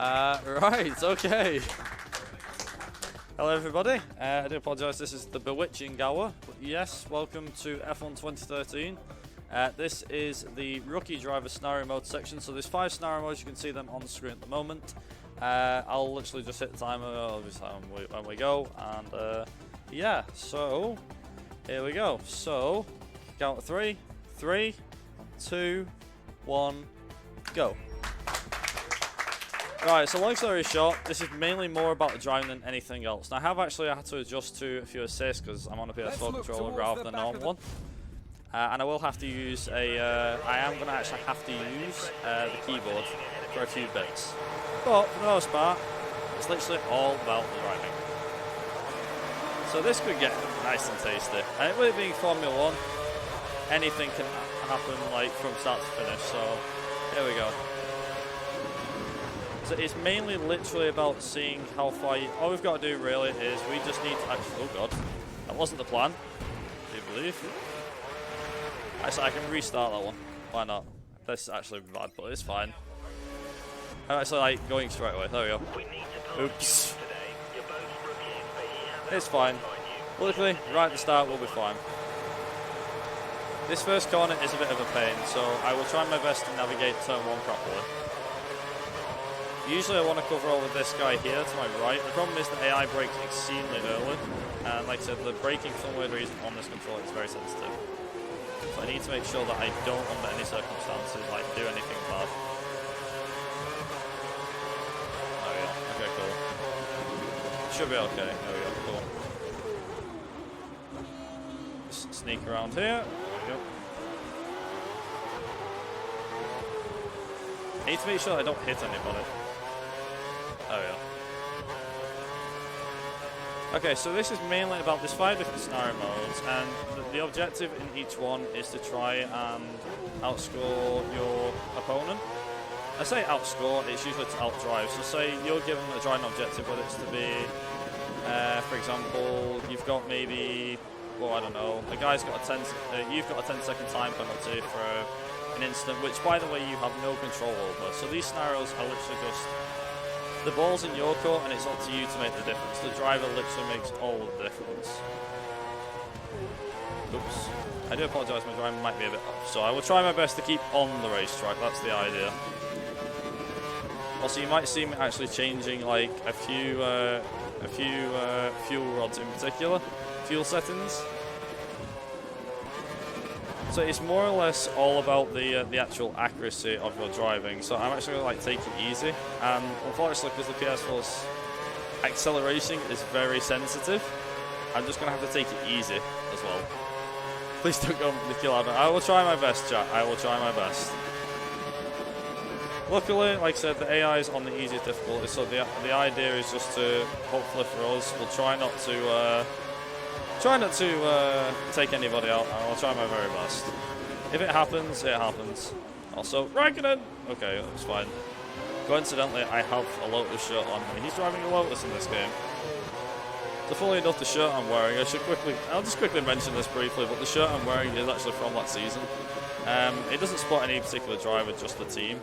Right, okay. Hello everybody, I do apologise, this is the bewitching hour, but yes, welcome to F1 2013. This is the rookie driver scenario mode section, so there's 5 scenario modes, you can see them on the screen at the moment. I'll literally just hit the timer when we go, and yeah, so here we go. So, count of 3, 3, 2, 1, go. Right, so long story short, this is mainly more about the driving than anything else. Now I have actually had to adjust to a few assists because I'm on a PS4 controller rather than a normal one. And I will have to use I am going to actually have to use the keyboard for a few bits. But for the most part, it's literally all about the driving. So this could get nice and tasty. And with it being Formula 1, anything can happen like from start to finish, so here we go. So it's mainly literally about seeing how far all we've got to do really is we just need to actually, oh god, that wasn't the plan, do you believe? Actually, I can restart that one, why not? This is actually bad, but it's fine. I'm actually like going straight away, there we go. Oops. It's fine. Luckily, right at the start we'll be fine. This first corner is a bit of a pain, so I will try my best to navigate turn 1 properly. Usually I want to cover over this guy here to my right. The problem is the AI brakes exceedingly early, and like I said, the braking for some weird reason on this controller is very sensitive. So I need to make sure that I don't, under any circumstances, like do anything bad. There we go. Okay, cool. Should be okay. There we go. Cool. Just sneak around here. There we go. I need to make sure I don't hit anybody. Oh yeah. Okay, so this is mainly about there's 5 different scenario modes, and the objective in each one is to try and outscore your opponent. I say outscore, it's usually to outdrive. So say you're given a driving objective, whether it's to be, for example, you've got maybe, well I don't know, a guy's got a you've got a 10-second time penalty for an incident, which by the way you have no control over. So these scenarios are literally just the ball's in your court and it's up to you to make the difference. The driver literally makes all the difference. Oops. I do apologise, my driving might be a bit off. So I will try my best to keep on the racetrack, that's the idea. Also you might see me actually changing like a few fuel rods in particular, fuel settings. So it's more or less all about the actual accuracy of your driving. So I'm actually going to like take it easy, and unfortunately because the PS4's acceleration is very sensitive, I'm just going to have to take it easy as well. Please don't go the kill out. I will try my best, chat. I will try my best. Luckily, like I said, the AI is on the easiest difficulty, so the idea is just to, hopefully for us, we'll try not to take anybody out, and I'll try my very best. If it happens, it happens. Also, Raikkonen! Okay, that's fine. Coincidentally, I have a Lotus shirt on, and he's driving a Lotus in this game. So funnily enough, the shirt I'm wearing, I'll just quickly mention this briefly, but the shirt I'm wearing is actually from that season. It doesn't support any particular driver, just the team.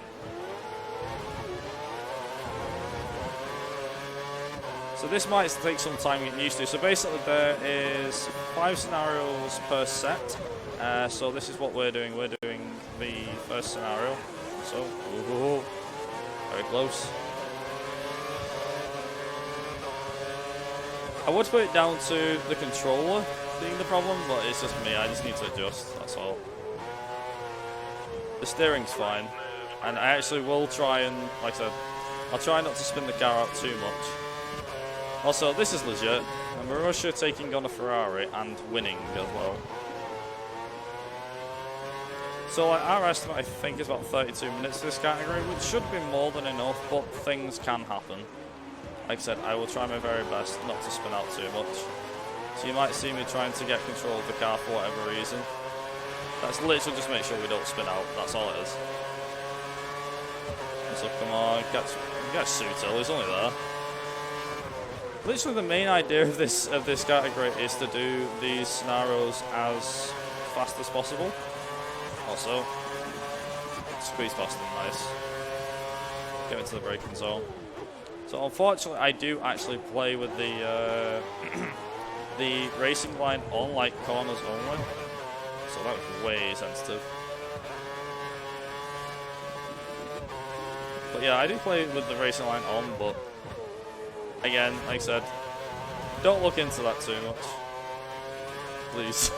So this might take some time getting used to. So basically there is 5 scenarios per set. So this is what we're doing. We're doing the first scenario. So, ooh, very close. I would put it down to the controller being the problem, but it's just me. I just need to adjust, that's all. The steering's fine. And I actually will try and, like I said, I'll try not to spin the car out too much. Also, this is legit, and Marussia taking on a Ferrari and winning as well. So like, our estimate, I think, is about 32 minutes for this category, which should be more than enough, but things can happen. Like I said, I will try my very best not to spin out too much. So you might see me trying to get control of the car for whatever reason. That's literally just make sure we don't spin out, that's all it is. So come on, catch Sutil, he's only there. Literally the main idea of this category is to do these scenarios as fast as possible. Also, squeeze past them, nice. get into the braking zone. So unfortunately, I do actually play with the the racing line on, like corners only. So that was way sensitive. But yeah, I do play with the racing line on, but again, like I said, don't look into that too much, please.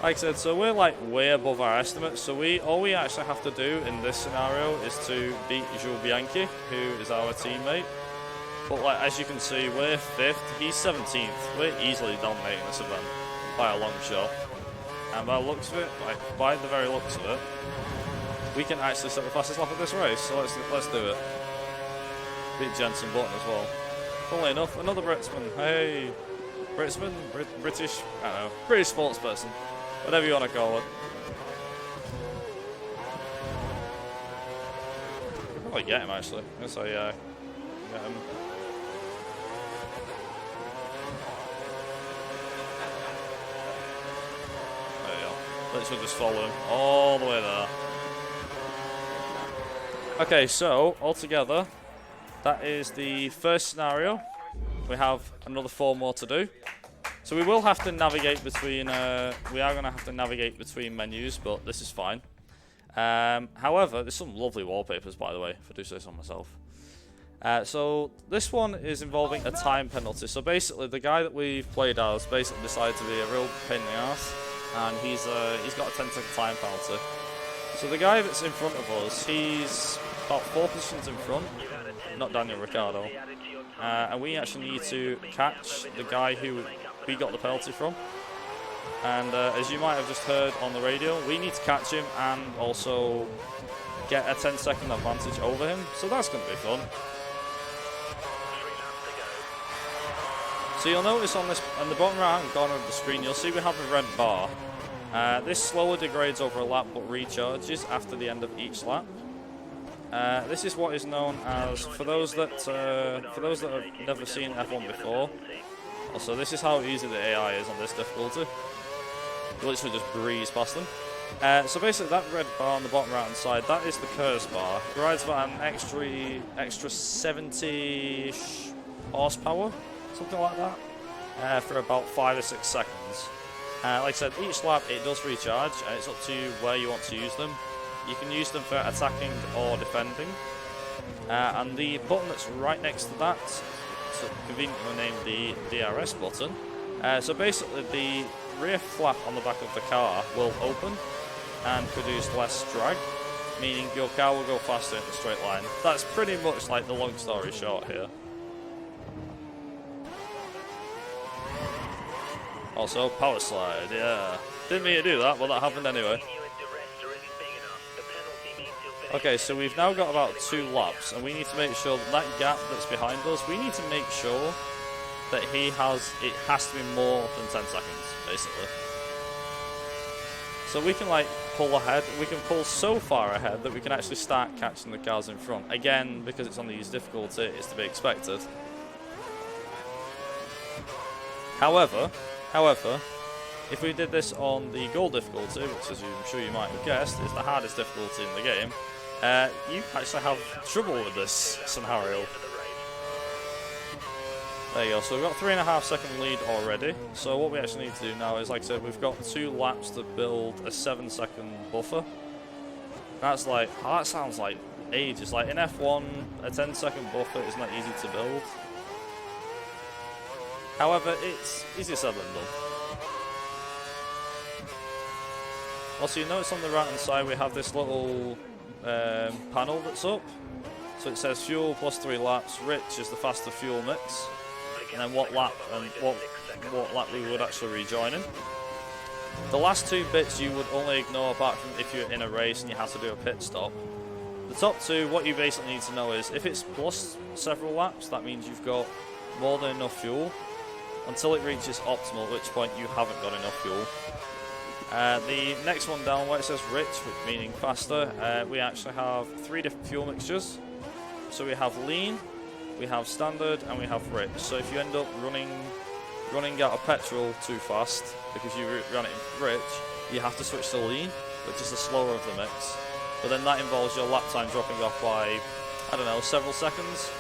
Like I said, so we're like way above our estimates. So all we actually have to do in this scenario is to beat Jules Bianchi, who is our teammate. But like as you can see, we're 5th, he's 17th. We're easily dominating this event by a long shot. And by the looks of it, like by the very looks of it, we can actually set the fastest lap of this race. So let's do it. Beat Jensen Button as well. Funnily enough, another Britsman. Hey, Britsman, British, I don't know, British sports person. Whatever you want to call it. I could probably get him actually. So yeah, get him. There you go. Literally just follow him all the way there. Okay, so altogether, that is the first scenario. We have another 4 more to do. So we will have to navigate between, we are going to have to navigate between menus, but this is fine. However, there's some lovely wallpapers, by the way, if I do say so myself. So this one is involving a time penalty. So basically, the guy that we've played as basically decided to be a real pain in the ass, and he's got a 10-second time penalty. So the guy that's in front of us, he's about 4 positions in front, not Daniel Ricciardo. And we actually need to catch the guy who we got the penalty from. And as you might have just heard on the radio, we need to catch him and also get a 10-second advantage over him. So that's going to be fun. So you'll notice on the bottom right-hand corner of the screen, you'll see we have a red bar. This slower degrades over a lap but recharges after the end of each lap. This is what is known as, for those that have never seen F1 before. Also, this is how easy the AI is on this difficulty. You literally just breeze past them. So basically, that red bar on the bottom right hand side, that is the curse bar. It provides about an extra 70 horsepower, something like that, for about 5 or 6 seconds. Like I said, each lap it does recharge, and it's up to you where you want to use them. You can use them for attacking or defending. And the button that's right next to that, so conveniently named the DRS button. So basically the rear flap on the back of the car will open and produce less drag, meaning your car will go faster in a straight line. That's pretty much like the long story short here. Also, power slide, yeah. Didn't mean to do that, but that happened anyway. Okay, so we've now got about 2 laps, and we need to make sure that gap that's behind us, we need to make sure that it has to be more than 10 seconds, basically. So we can like pull ahead, we can pull so far ahead that we can actually start catching the cars in front. Again, because it's on the easy difficulty, it's to be expected. However, if we did this on the gold difficulty, which as I'm sure you might have guessed is the hardest difficulty in the game, you actually have trouble with this scenario. There you go, so we've got 3.5 second lead already. So what we actually need to do now is, like I said, we've got 2 laps to build a 7-second buffer. That's like, oh, that sounds like ages. Like in F1, a 10-second buffer is not easy to build. However, it's easier said than done. Also, you notice on the right hand side we have this little panel that's up. So it says fuel plus 3 laps, rich is the faster fuel mix, and then what lap and what lap we would actually rejoin in. The last 2 bits you would only ignore apart from if you're in a race and you have to do a pit stop. The top 2, what you basically need to know is if it's plus several laps, that means you've got more than enough fuel until it reaches optimal, at which point you haven't got enough fuel. The next one down where it says rich, meaning faster, we actually have 3 different fuel mixtures. So we have lean, we have standard, and we have rich. So if you end up running out of petrol too fast because you ran it in rich, you have to switch to lean. which is the slower of the mix. But then that involves your lap time dropping off by, I don't know, several seconds.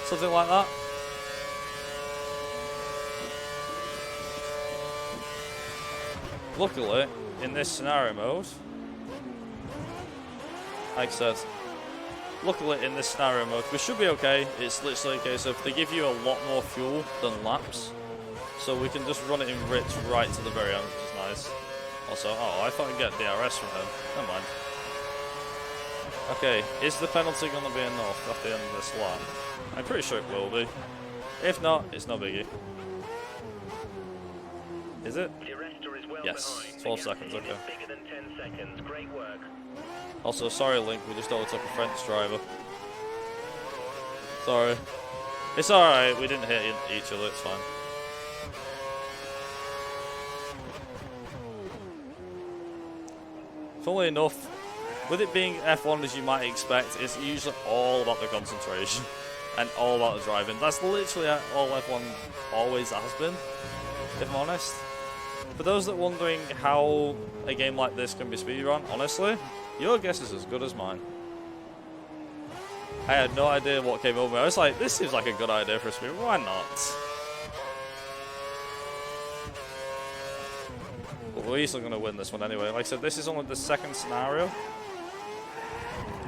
Something like that. Luckily, in this scenario mode, like I said, luckily in this scenario mode, we should be okay. It's literally a case of they give you a lot more fuel than laps. So we can just run it in rich right to the very end, which is nice. Also, oh, I thought I'd get DRS from him. Never mind. Okay, is the penalty going to be enough at the end of this lap? I'm pretty sure it will be. If not, it's no biggie. Is it? Yes, 12 seconds, okay. Also, sorry Link, we just overtook a French driver. Sorry. It's alright, we didn't hit each other, it's fine. Funnily enough, with it being F1 as you might expect, it's usually all about the concentration and all about the driving. That's literally all F1 always has been, if I'm honest. For those that are wondering how a game like this can be speedrun, honestly, your guess is as good as mine. I had no idea what came over me. I was like, this seems like a good idea for a speedrun. Why not? But we're easily going to win this one anyway. Like I said, this is only the second scenario.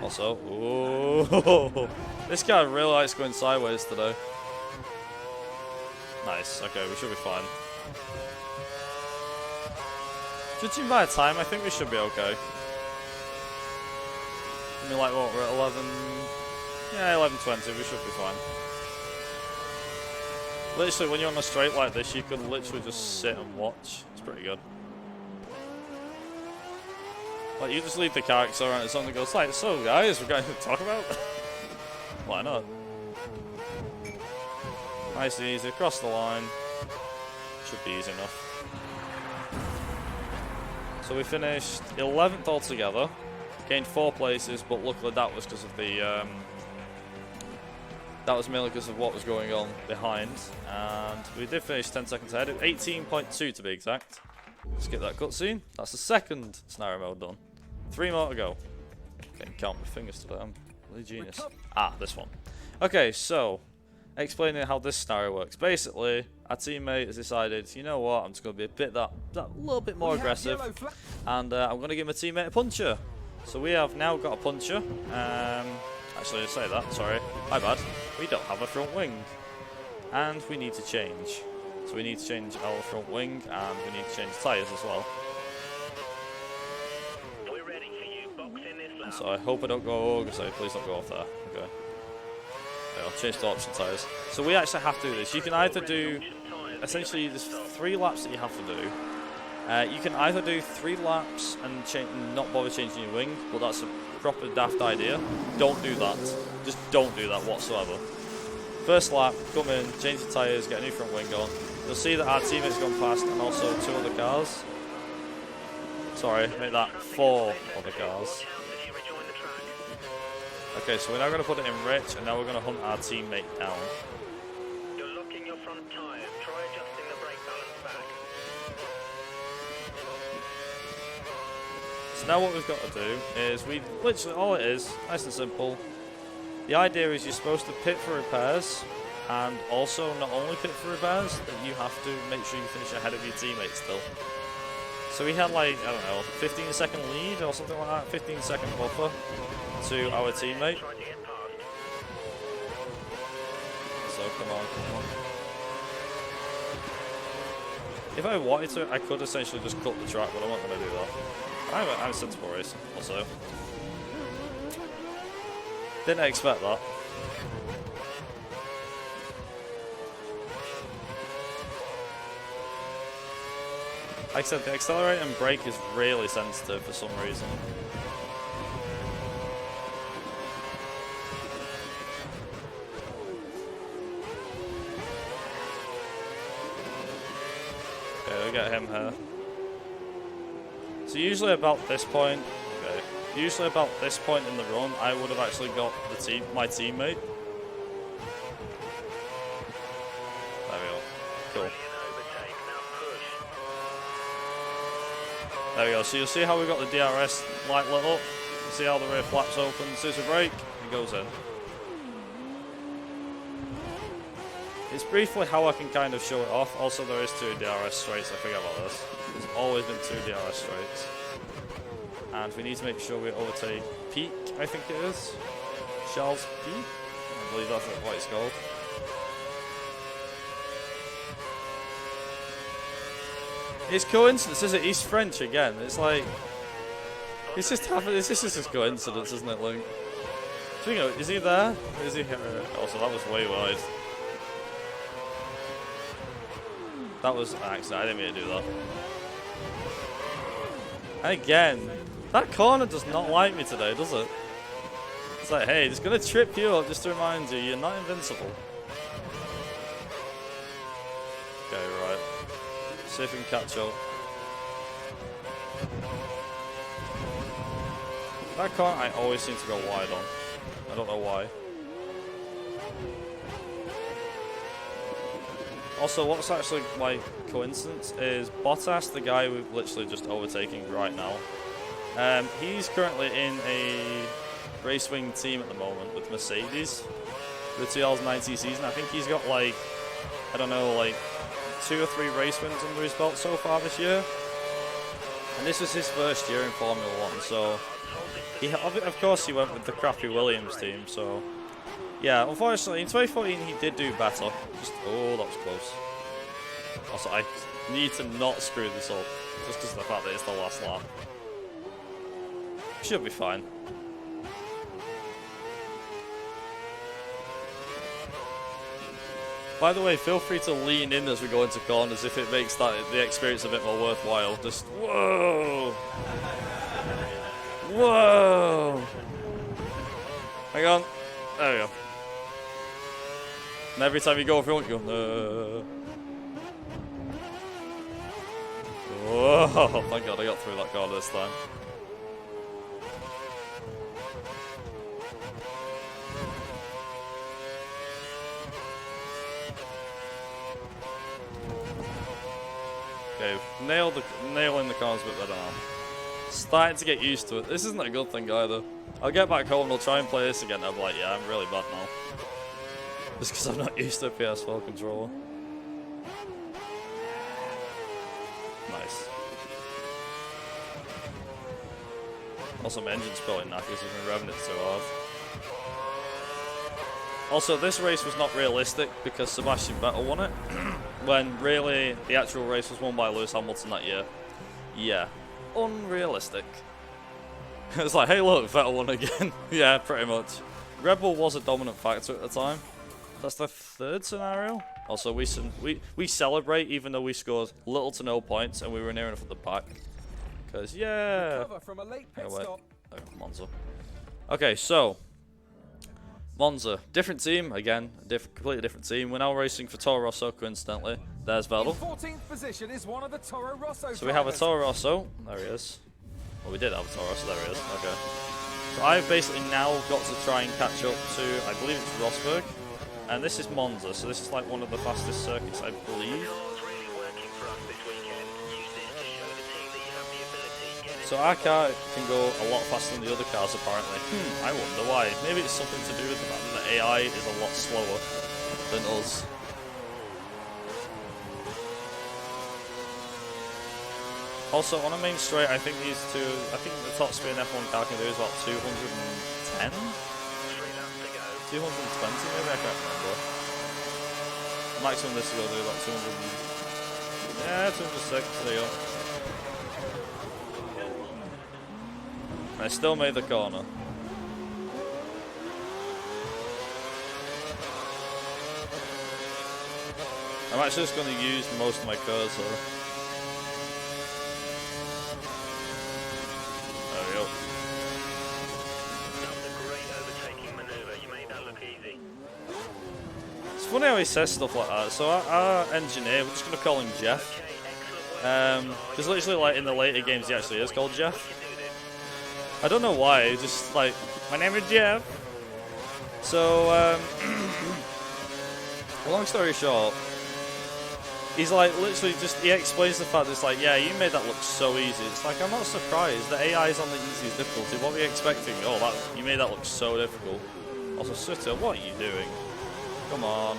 Also, ooh, this guy really likes going sideways today. Nice. Okay, we should be fine. Judging by time, I think we should be okay. I mean, like, what, we're at 11... Yeah, 11:20, we should be fine. Literally, when you're on a straight like this, you can literally just sit and watch. It's pretty good. Like, you just leave the character and it's only goes like, so guys, we're going to talk about? Why not? Nice and easy, across the line. Should be easy enough. So we finished 11th altogether, gained 4 places, but luckily that was because of the, that was mainly because of what was going on behind, and we did finish 10 seconds ahead, 18.2 to be exact. Let's get that cutscene. That's the second scenario mode done. 3 more to go. Can't count my fingers today, I'm really genius. Ah, this one. Okay, so, explaining how this scenario works. Basically, our teammate has decided, you know what, I'm just going to be a bit that little bit more aggressive, and I'm going to give my teammate a puncher. So we have now got a puncher. Actually, I say that, sorry, my bad. We don't have a front wing, and we need to change. So we need to change our front wing, and we need to change tyres as well. So I hope I don't go, so please don't go off there. Okay. I'll change to option tyres. So we actually have to do this. You can either do, essentially there's 3 laps that you have to do. You can either do 3 laps and not bother changing your wing, but that's a proper daft idea. Don't do that. Just don't do that whatsoever. First lap, come in, change the tyres, get a new front wing on. You'll see that our teammate's gone past and also 2 other cars. Sorry, make that 4 other cars. Okay, so we're now going to put it in rich, and now we're going to hunt our teammate down. You're locking your front tyres. Try adjusting the brake balance back. So now what we've got to do is literally all it is, nice and simple. The idea is you're supposed to pit for repairs, and also not only pit for repairs, but you have to make sure you finish ahead of your teammates still. So we had like, I don't know, 15-second lead or something like that, 15-second buffer to our teammate. So come on. If I wanted to, I could essentially just cut the track, but I'm not going to do that. I'm a sensible race, also. Didn't expect that. Like I said, the accelerate and brake is really sensitive for some reason. Okay, we got him here. So usually about this point, usually about this point in the run, I would have actually got my teammate. There we go. Cool. There we go. So you'll see how we've got the DRS light lit up. See how the rear flaps open. As soon as we brake, it goes in. It's briefly how I can kind of show it off. Also, there is 2 DRS straights. I forget about this. There's always been 2 DRS straights. And we need to make sure we overtake Peak, I think it is. Charles Peak? I believe that's what it's called. It's coincidence, is it? He's French again. It's like... It's just just coincidence, isn't it, Link? Is he there? Is he here? Also, that was way wide. That was an accident. I didn't mean to do that. And again, that corner does not like me today, does it? It's like, hey, it's going to trip you up just to remind you, you're not invincible. Okay, right. See if we can catch up. That corner I always seem to go wide on. I don't know why. Also, what's actually like coincidence is Bottas, the guy we're literally just overtaking right now. He's currently in a Racewing team at the moment with Mercedes for the 2019 season. I think he's got like, I don't know, like 2 or 3 race wins under his belt so far this year. And this was his first year in Formula 1, so of course he went with the crappy Williams team, so yeah, unfortunately in 2014 he did do better. Oh, that was close. Also, I need to not screw this up, just because of the fact that it's the last lap. Should be fine. By the way, feel free to lean in as we go into corners if it makes the experience a bit more worthwhile. Just, whoa! Whoa! Hang on. There we go. And every time you go front, you go, no. Whoa! Thank God I got through that corner this time. Okay, nailing the corners a bit better now. Starting to get used to it. This isn't a good thing either. I'll get back home and I'll try and play this again. I'll be like, yeah, I'm really bad now. Just because I'm not used to a PS4 controller. Nice. Also, my engine's probably knackers. I've been revving it so hard. Also, this race was not realistic because Sebastian Vettel won it. When really the actual race was won by Lewis Hamilton that year. Yeah. Unrealistic. It's like, hey look, Vettel won again. Yeah, pretty much. Red Bull was a dominant factor at the time. That's the 3rd scenario. Also, we celebrate even though we scored little to no points and we were near enough at the back. Because, yeah. From a late pit stop. Oh, Monza. Okay, so. Monza. Different team, again. Completely different team. We're now racing for Toro Rosso, coincidentally. There's Vettel. 14th position is one of the Toro Rosso so we have a Toro Rosso. There he is. Well, we did have a Toro Rosso. There he is. Okay. So I've basically now got to try and catch up to, I believe it's Rosberg. And this is Monza, so this is like one of the fastest circuits, I believe. So our car can go a lot faster than the other cars, apparently. I wonder why. Maybe it's something to do with the fact that the AI is a lot slower than us. Also, on a main straight, I think the top speed an F1 car can do is about 210? 220 maybe, I can't remember. Maximum this will do about 200. Yeah, 206, there you go. I still made the corner. I'm actually just going to use most of my cursor. There we go. That was a great overtaking maneuver. You made that look easy. It's funny how he says stuff like that. So our engineer, we're just going to call him Jeff. Because literally like in the later games he actually is called Jeff. I don't know why, just like, my name is Jeff. So, long story short, He's like literally just, he explains the fact that it's like, yeah, you made that look so easy. It's like, I'm not surprised. The AI is on the easiest difficulty. What were you expecting? Oh, you made that look so difficult. Also, Sutter, what are you doing? Come on.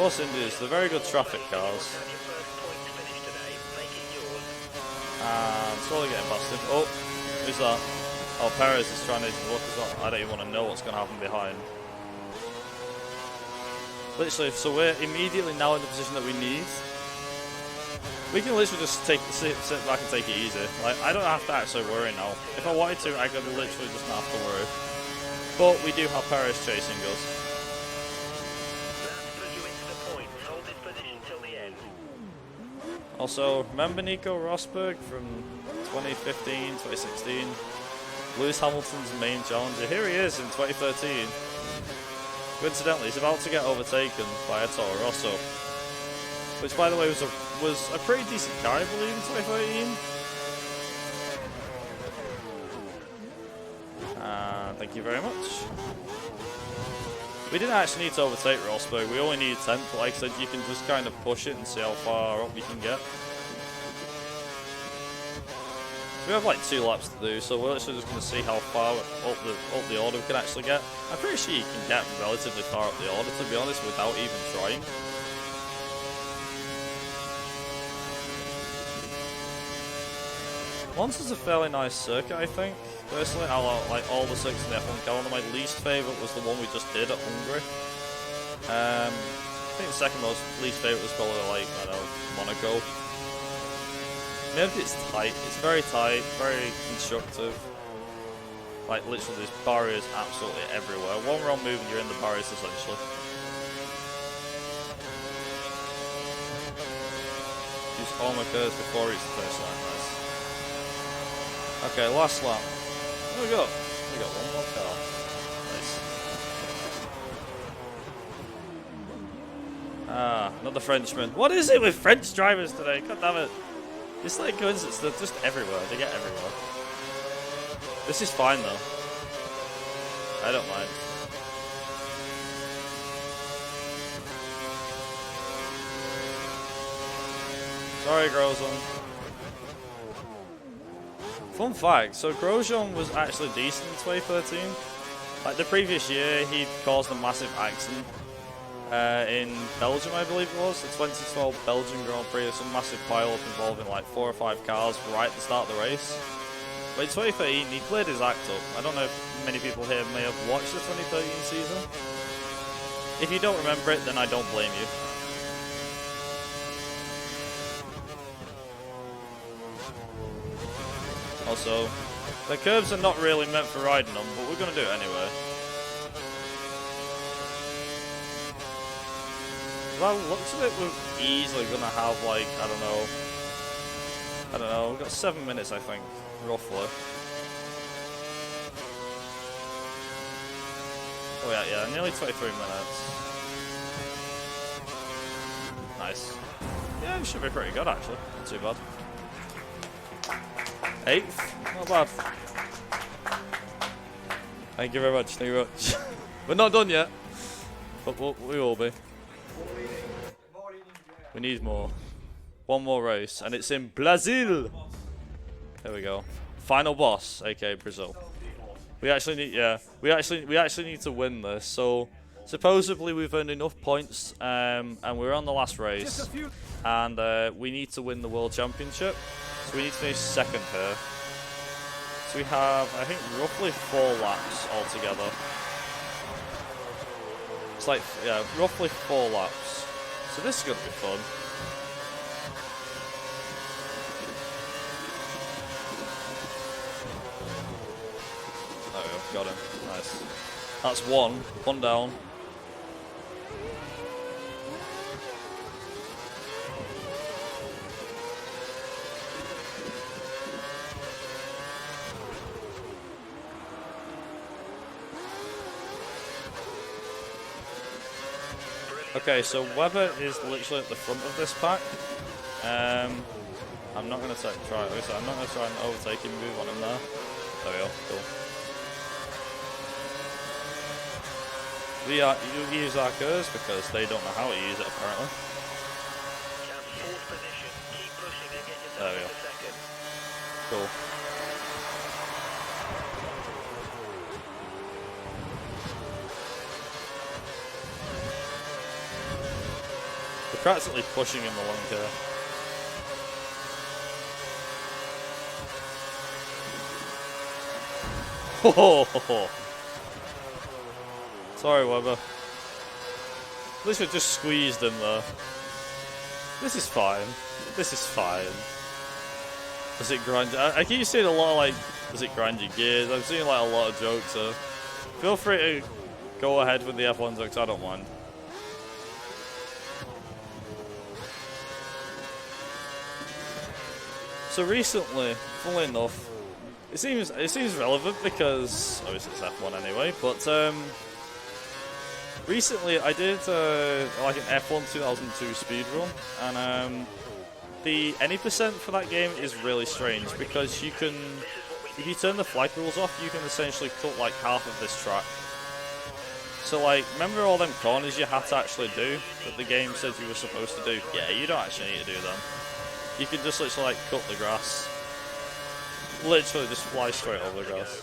Force Indians, they're very good traffic cars. And slowly getting past him. Oh, who's that? Oh, Perez is trying to look as well. I don't even want to know what's going to happen behind. Literally, so we're immediately now in the position that we need. We can literally just sit back and take it easy. Like, I don't have to actually worry now. If I wanted to, I could literally just not have to worry. But we do have Perez chasing us. Also, remember Nico Rosberg from 2015, 2016? Lewis Hamilton's main challenger. Here he is in 2013. Coincidentally, he's about to get overtaken by a Toro Rosso, which, by the way, was a pretty decent car, I believe, in 2013. Thank you very much. We didn't actually need to overtake Rosberg. We only needed 10th, but like I said, you can just kind of push it and see how far up you can get. We have like 2 laps to do, so we're actually just going to see how far up the order we can actually get. I'm pretty sure you can get relatively far up the order, to be honest, without even trying. Monza's a fairly nice circuit, I think. Personally, I like all the circuits in the F1 calendar. My least favourite was the one we just did at Hungary. I think the second least favourite was probably like, I don't know, Monaco. Maybe it's tight. It's very tight, very constructive. Like literally, there's barriers absolutely everywhere. One wrong move and you're in the barriers essentially. Use all my curves before it's the finish line. Nice. Okay, last lap. There we go. We got one more car. Nice. Ah, another Frenchman. What is it with French drivers today? God damn it. It's like coincidence, they're just everywhere. They get everywhere. This is fine though. I don't mind. Sorry, Grosjean. Fun fact, so Grosjean was actually decent in 2013. Like the previous year, he caused a massive accident in Belgium, I believe it was. The 2012 Belgian Grand Prix, some massive pile-up involving like 4 or 5 cars right at the start of the race. But in 2013, he cleared his act up. I don't know if many people here may have watched the 2013 season. If you don't remember it, then I don't blame you. Also, the curbs are not really meant for riding on, but we're going to do it anyway. By the looks of it, we're easily going to have, like, I don't know, we've got 7 minutes, I think, roughly. Oh yeah, nearly 23 minutes. Nice. Yeah, it should be pretty good, actually. Not too bad. 8th? Not bad. Thank you very much, thank you very much. We're not done yet, but we will be. We need more. One more race, and it's in Brazil. There we go. Final boss, aka Brazil. We actually need, yeah, we actually need to win this. So supposedly we've earned enough points, and we're on the last race, and we need to win the World Championship. So we need to finish second here. So we have, I think, roughly 4 laps altogether. It's like, yeah, roughly 4 laps. So this is going to be fun. There we go, got him. Nice. That's one down. Okay, so Webber is literally at the front of this pack. I'm not going to try. I'm not going to try and overtake him. Move on him there. There we go. Cool. We use our curves because they don't know how to use it apparently. Fourth position. Keep pushing and get There we yourself go. into second. Cool. We're practically pushing him along here. Oh, sorry, Weber. At least we just squeezed him there. This is fine. This is fine. Does it grind? I keep seeing a lot of like, does it grind your gears? I'm seeing like a lot of jokes, so feel free to go ahead with the F1 jokes, I don't mind. So recently, funnily enough, it seems relevant because obviously it's F1 anyway, but recently I did like an F1 2002 speedrun, and the any percent for that game is really strange because you can, if you turn the flag rules off, you can essentially cut like half of this track. So like, remember all them corners you had to actually do that the game said you were supposed to do? Yeah, you don't actually need to do them. You can just literally like cut the grass. Literally just fly straight over the grass.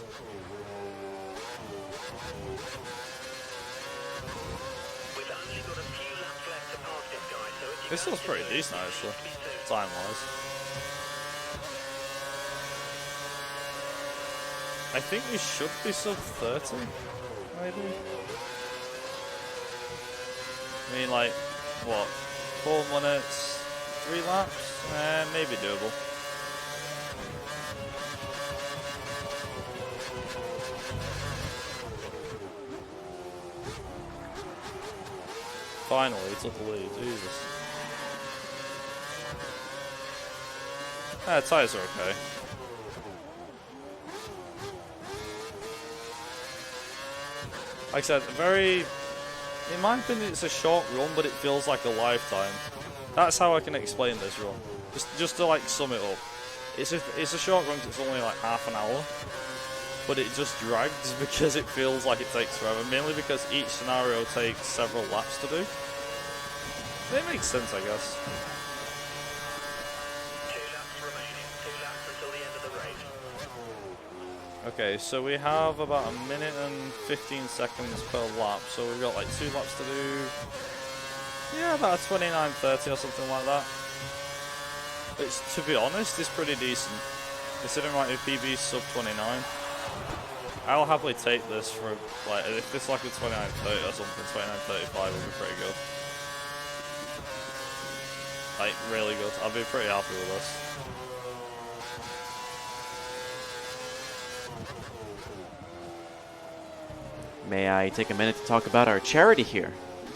This looks pretty decent actually, time-wise. I think we should be sub 30, maybe? I mean like, what, 4 minutes, 3 laps? Maybe doable. Finally, he took the lead, Jesus. Tyres are okay. Like I said, in my opinion, it's a short run, but it feels like a lifetime. That's how I can explain this run. Just to like sum it up. It's a short run because it's only like half an hour, but it just drags because it feels like it takes forever, mainly because each scenario takes several laps to do. It makes sense, I guess. 2 laps remaining, 2 laps until the end of the race. Okay, so we have about 1 minute and 15 seconds per lap, so we've got like 2 laps to do. Yeah, about 29:30 or something like that. Which, to be honest, is pretty decent. Considering like if PB's sub 29, I'll happily take this for like, if it's like a 29:30 or something, 29:35 would be pretty good. Like, really good. I'll be pretty happy with this. May I take a minute to talk about our charity here?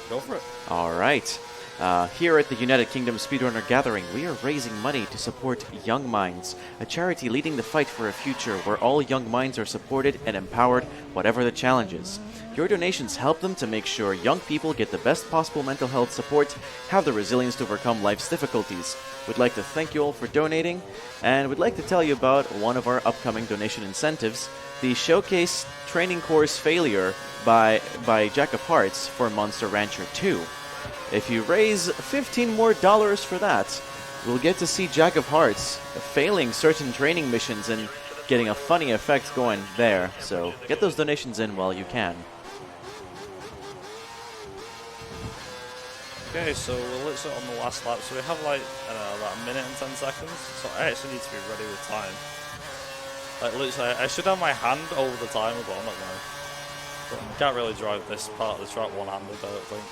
Go for it. All right. Here at the United Kingdom Speedrunner Gathering, we are raising money to support Young Minds, a charity leading the fight for a future where all young minds are supported and empowered, whatever the challenges. Your donations help them to make sure young people get the best possible mental health support, have the resilience to overcome life's difficulties. We'd like to thank you all for donating, and we'd like to tell you about one of our upcoming donation incentives, the Showcase Training Course Failure by Jack of Hearts for Monster Rancher 2. If you raise $15 more for that, we'll get to see Jack of Hearts failing certain training missions and getting a funny effect going there. So get those donations in while you can. Okay, so we're literally on the last lap, so we have like, I don't know, about 1 minute and 10 seconds. So I actually need to be ready with time. Like literally, I should have my hand over the timer, but I'm not gonna. But I can't really drive this part of the track one-handed, I don't think.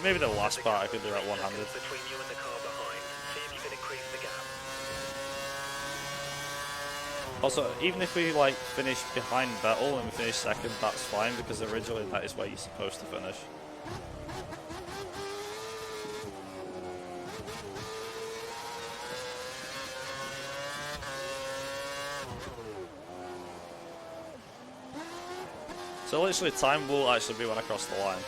Maybe the last part I could do that one-handed. Between you and the car behind. See if you can increase the gap. Also, even if we like finish behind Vettel and we finish second, that's fine because originally that is where you're supposed to finish. So literally time will actually be when I cross the line.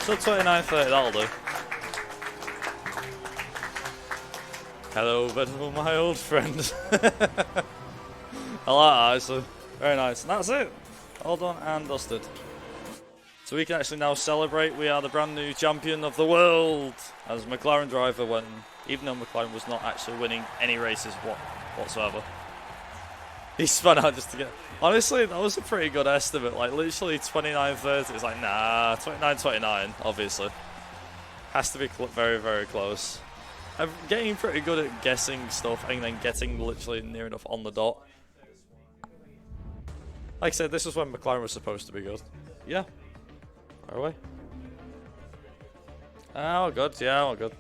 So 29.30, that'll do. Hello, Venmo, my old friend. I like that, actually. Very nice. And that's it. All done and dusted. So we can actually now celebrate. We are the brand new champion of the world. As McLaren driver when, even though McLaren was not actually winning any races whatsoever. He spun out just to get... Honestly, that was a pretty good estimate. Like, literally 29.30. It's like, nah, 29.29, obviously. Has to be very, very close. I'm getting pretty good at guessing stuff and then getting literally near enough on the dot. Like I said, this is when McLaren was supposed to be good. Yeah. Far away. Oh, good. Yeah, all good.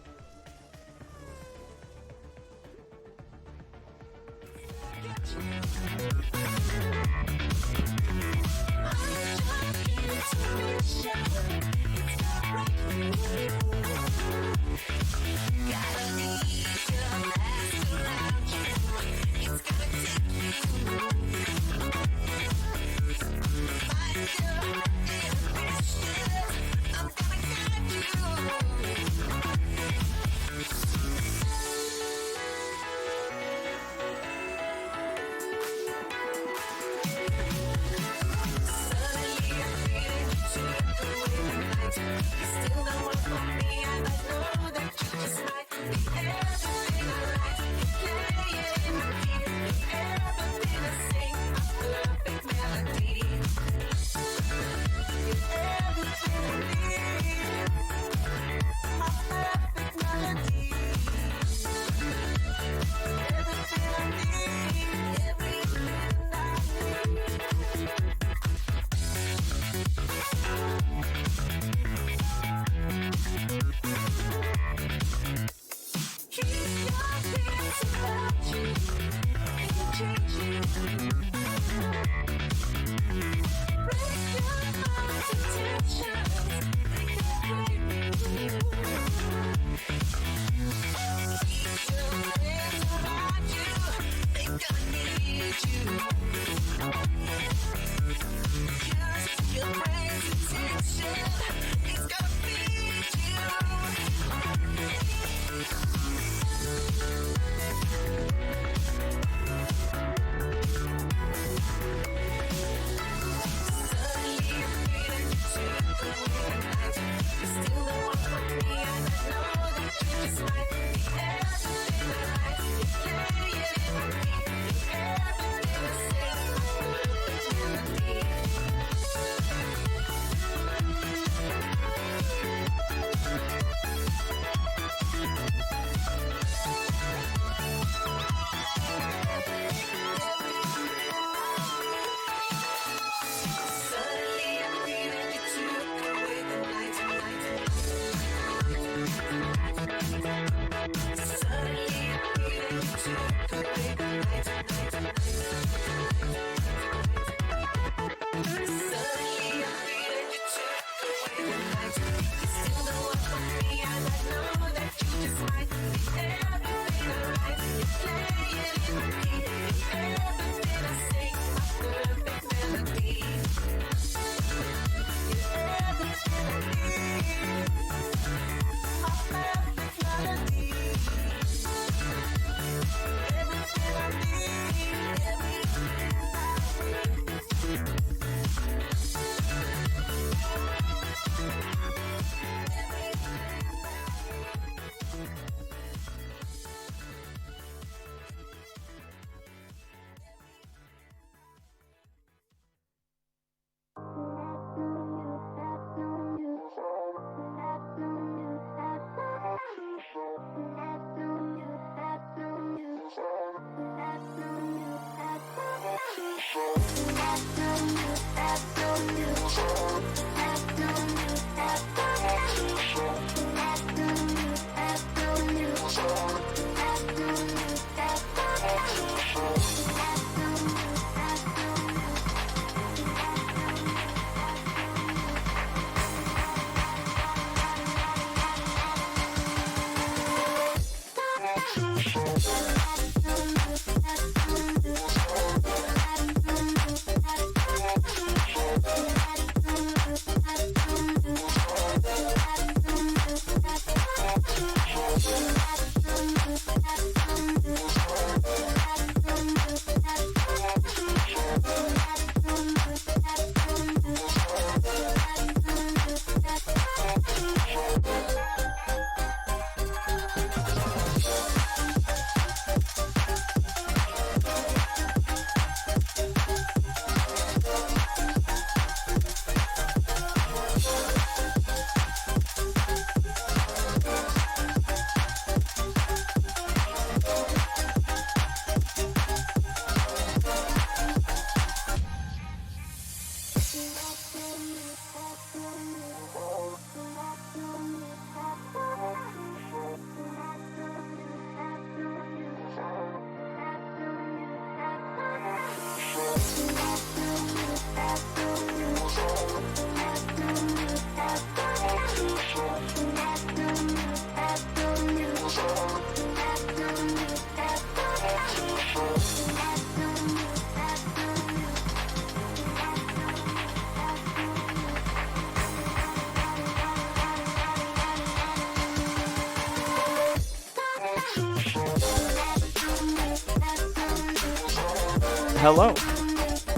Hello.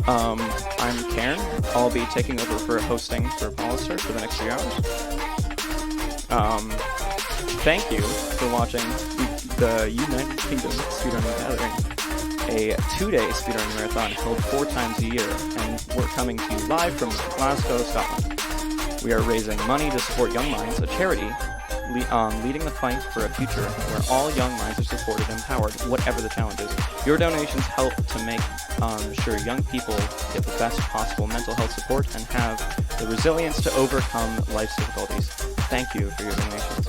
I'm Karen. I'll be taking over for hosting for Hollister for the next few hours. Thank you for watching the United Kingdom Speedrunning Gathering, a 2-day speedrunning marathon held 4 times a year, and we're coming to you live from Glasgow, Scotland. We are raising money to support Young Minds, a charity leading the fight for a future where all young minds are supported and empowered, whatever the challenge is. Your donations help to make sure young people get the best possible mental health support and have the resilience to overcome life's difficulties. Thank you for your donations.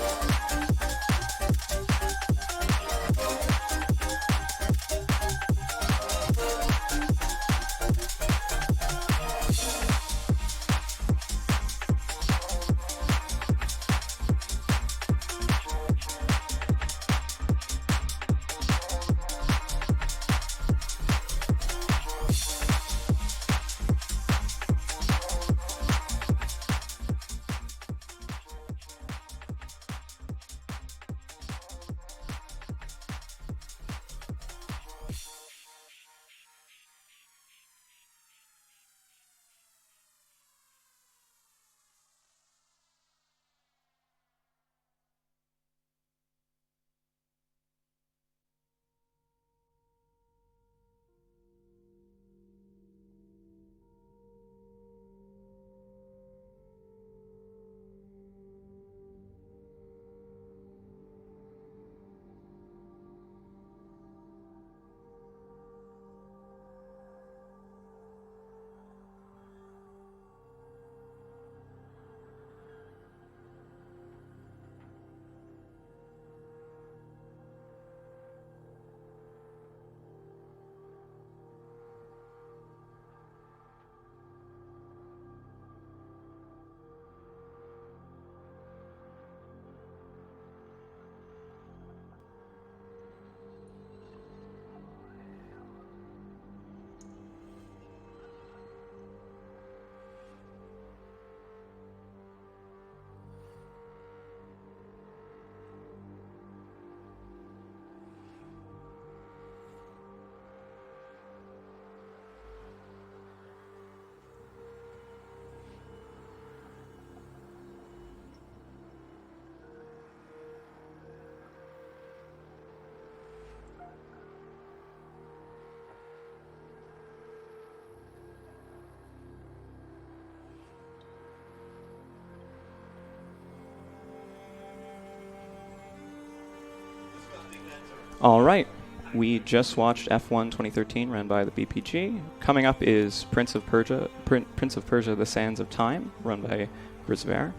All right, we just watched F1 2013 ran by the BPG. Coming up is Prince of Persia, The Sands of Time, run by Grisver.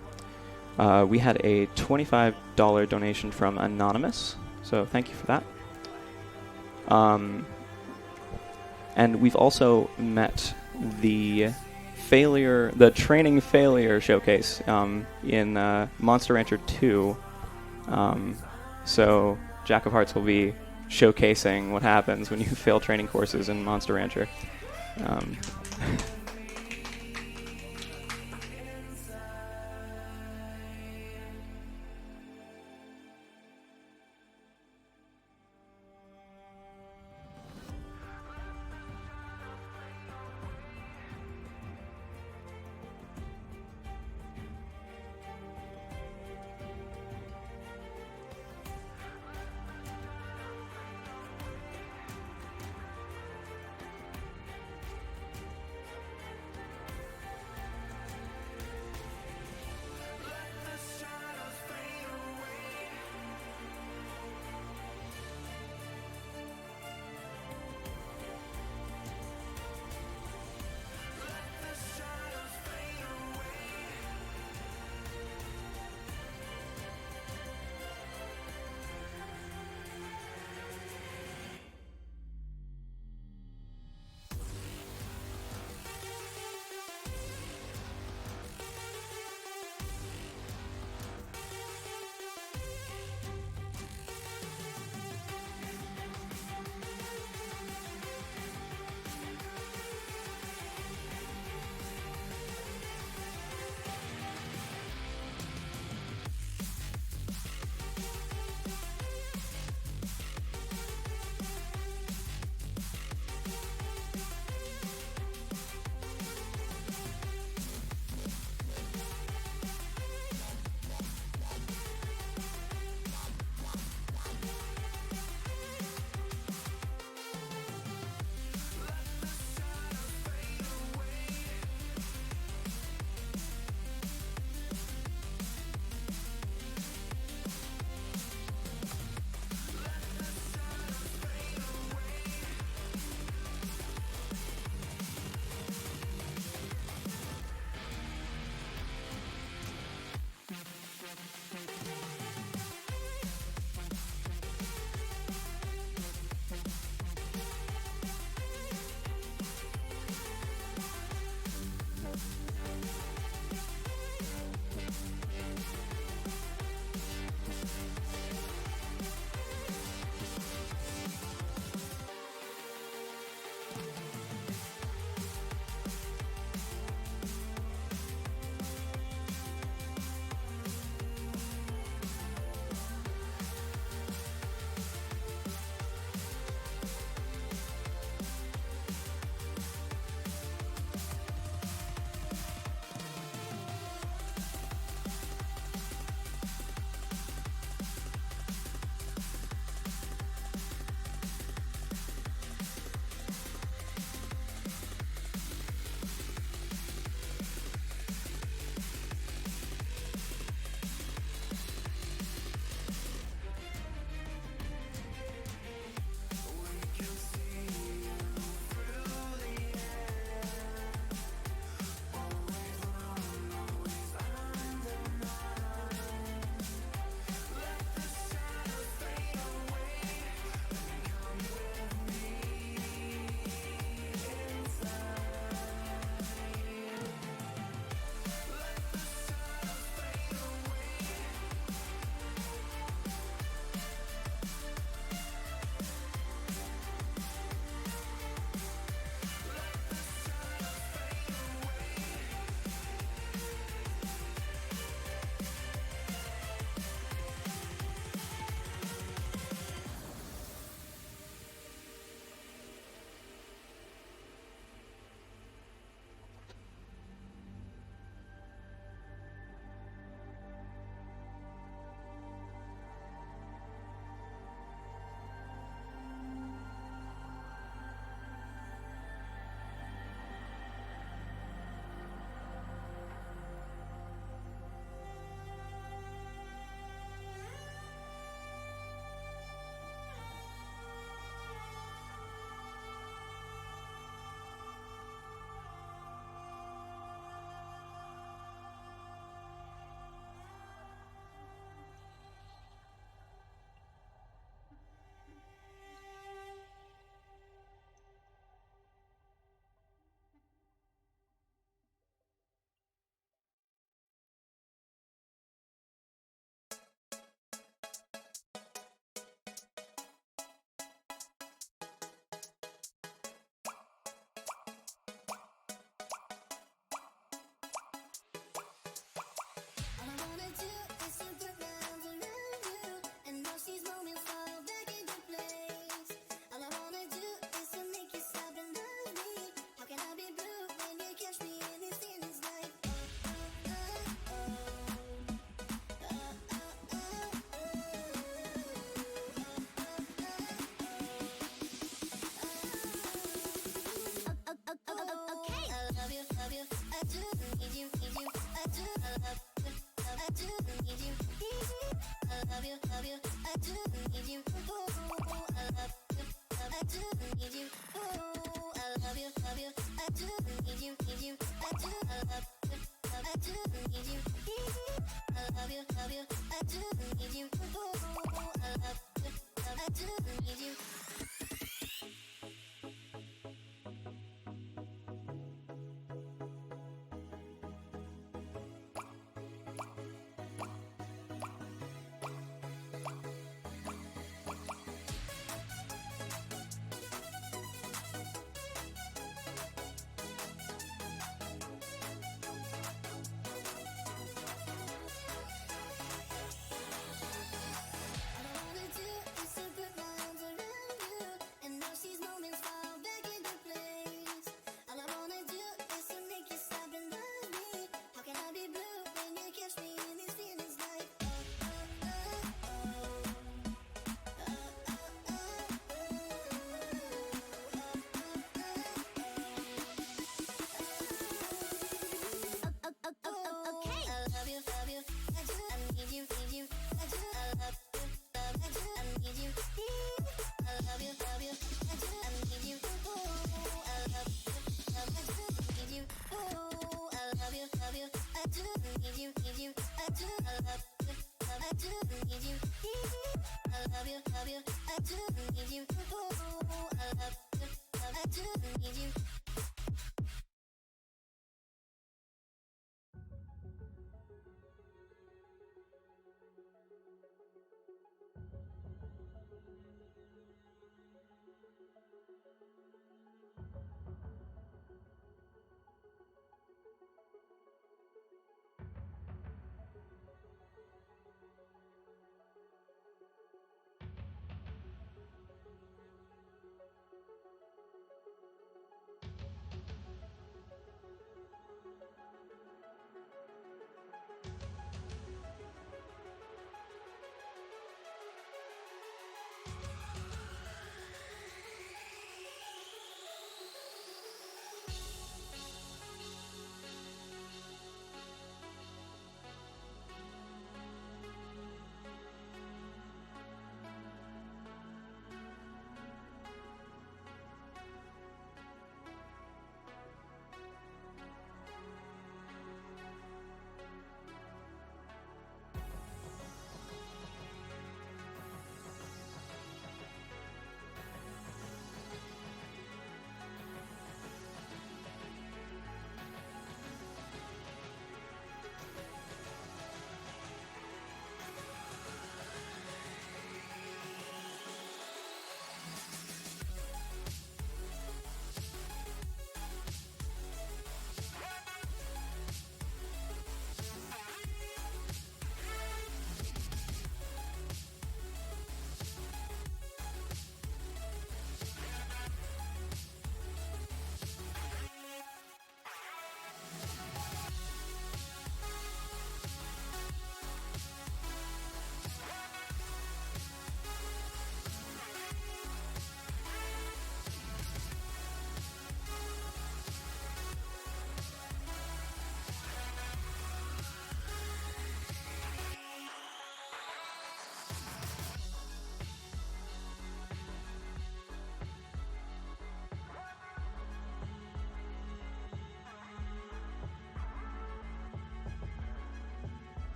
We had a $25 donation from Anonymous, so thank you for that. And we've also met the training failure showcase in Monster Rancher 2. So Jack of Hearts will be showcasing what happens when you fail training courses in Monster Rancher.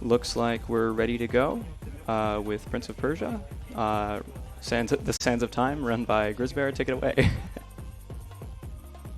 looks like we're ready to go with Prince of Persia. The Sands of Time, run by Grisbear. Take it away.